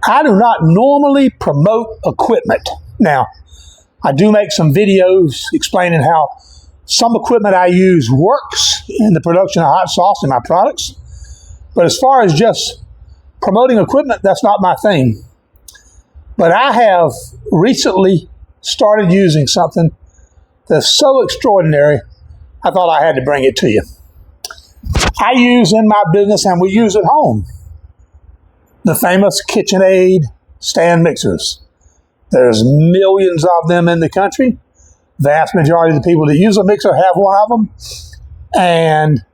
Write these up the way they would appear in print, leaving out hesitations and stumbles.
I do not normally promote equipment. Now, I do make some videos explaining how some equipment I use works in the production of hot sauce in my products. But as far as just promoting equipment, that's not my thing. But I have recently started using something that's so extraordinary, I thought I had to bring it to you. I use in my business, and we use at home, the famous Kitchenaid stand mixers. There's millions of them in the country. Vast majority of the people that use a mixer have one of them. And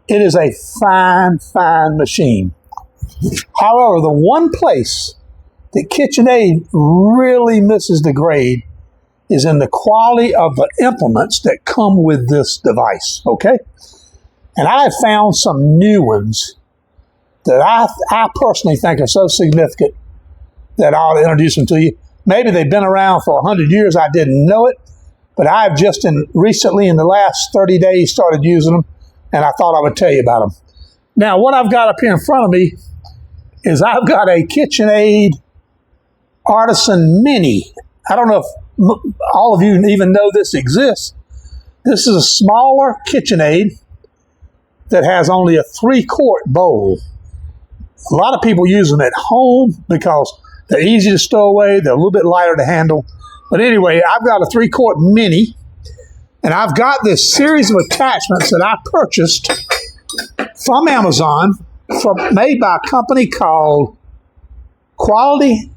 it is a fine, fine machine. However, the one place that Kitchenaid really misses the grade is in the quality of the implements that come with this device, okay? And I have found some new ones that I personally think are so significant that I'll introduce them to you. Maybe they've been around for 100 years, I didn't know it, but I've just recently in the last 30 days started using them, and I thought I would tell you about them. Now, what I've got up here in front of me is I've got a Kitchenaid Artisan Mini. I don't know if all of you even know this exists. This is a smaller KitchenAid that has only a 3-quart bowl. A lot of people use them at home because they're easy to stow away. They're a little bit lighter to handle. But anyway, I've got a 3-quart mini, and I've got this series of attachments that I purchased from Amazon, made by a company called Quality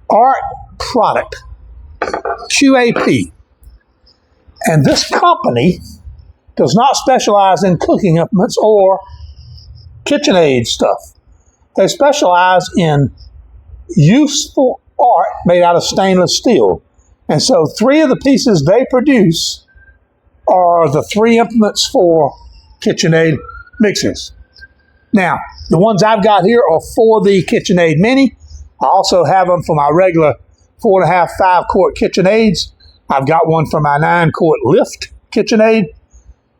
Art Product, QAP. And this company does not specialize in cooking implements or KitchenAid stuff. They specialize in useful art made out of stainless steel. And so 3 of the pieces they produce are the 3 implements for KitchenAid mixers. Now, the ones I've got here are for the KitchenAid Mini. I also have them for my regular 4.5, 5-quart KitchenAids. I've got one for my 9-quart lift KitchenAid.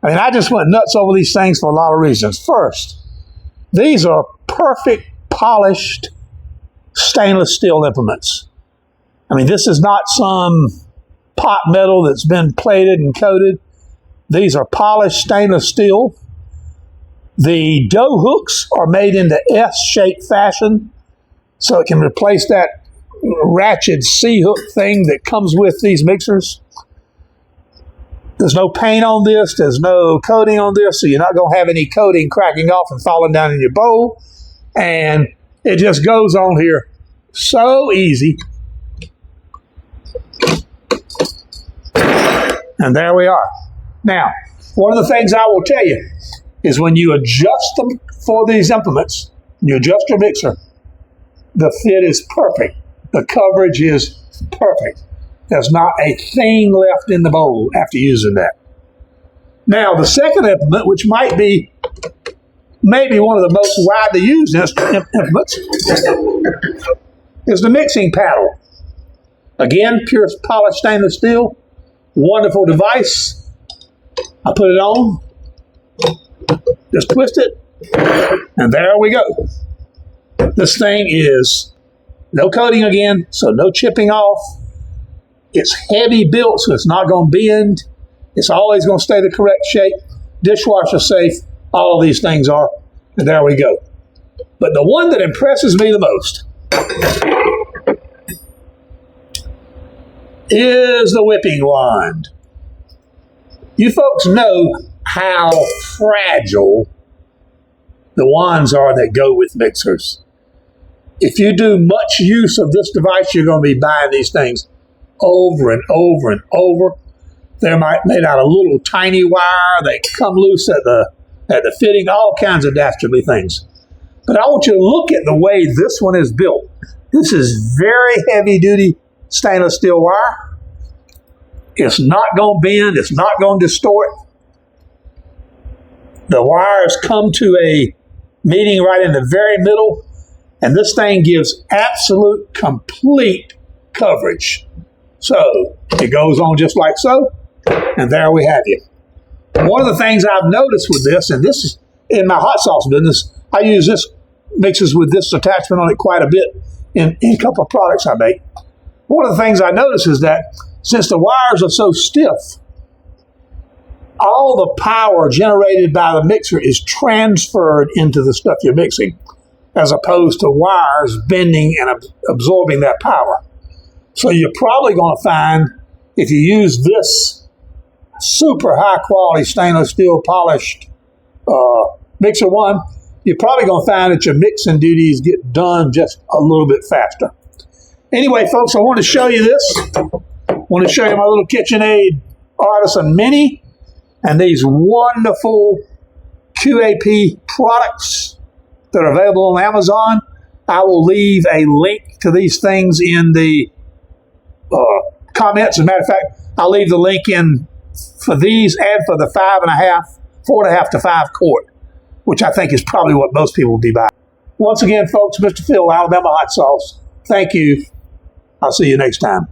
I mean, I just went nuts over these things for a lot of reasons. First, these are perfect, polished stainless steel implements. I mean, this is not some pot metal that's been plated and coated. These are polished stainless steel. The dough hooks are made into S-shaped fashion, so it can replace that ratchet C-hook thing that comes with these mixers. There's no paint on this. There's no coating on this, so you're not going to have any coating cracking off and falling down in your bowl. And it just goes on here so easy. And there we are. Now, one of the things I will tell you is when you adjust them for these implements, you adjust your mixer, the fit is perfect. The coverage is perfect. There's not a thing left in the bowl after using that. Now, the second implement, which might be maybe one of the most widely used implements, is the mixing paddle. Again, pure polished stainless steel. Wonderful device. I put it on, just twist it, and there we go. This thing is no coating again, so no chipping off. It's heavy built, so it's not going to bend. It's always going to stay the correct shape. Dishwasher safe. All of these things are. And there we go. But the one that impresses me the most is the whipping wand. You folks know how fragile the wands are that go with mixers. If you do much use of this device, you're going to be buying these things over and over and over. They're made out of little tiny wire. They come loose at the fitting, all kinds of dastardly things. But I want you to look at the way this one is built. This is very heavy-duty stainless steel wire. It's not going to bend. It's not going to distort. The wires come to a meeting right in the very middle, and this thing gives absolute, complete coverage. So it goes on just like so, and there we have you. One of the things I've noticed with this, and this is in my hot sauce business, I use this mixes with this attachment on it quite a bit in a couple of products I make. One of the things I notice is that since the wires are so stiff, all the power generated by the mixer is transferred into the stuff you're mixing, as opposed to wires bending and absorbing that power. So you're probably going to find, if you use this super high quality stainless steel polished mixer one, you're probably going to find that your mixing duties get done just a little bit faster. Anyway, folks, I want to show you this. I want to show you my little Kitchenaid Artisan Mini and these wonderful QAP products that are available on Amazon. I will leave a link to these things in the comments. As a matter of fact, I'll leave the link in for these and for the 4.5 to 5 quart, which I think is probably what most people will be buying. Once again, folks, Mr. Phil, Alabama Hot Sauce. Thank you. I'll see you next time.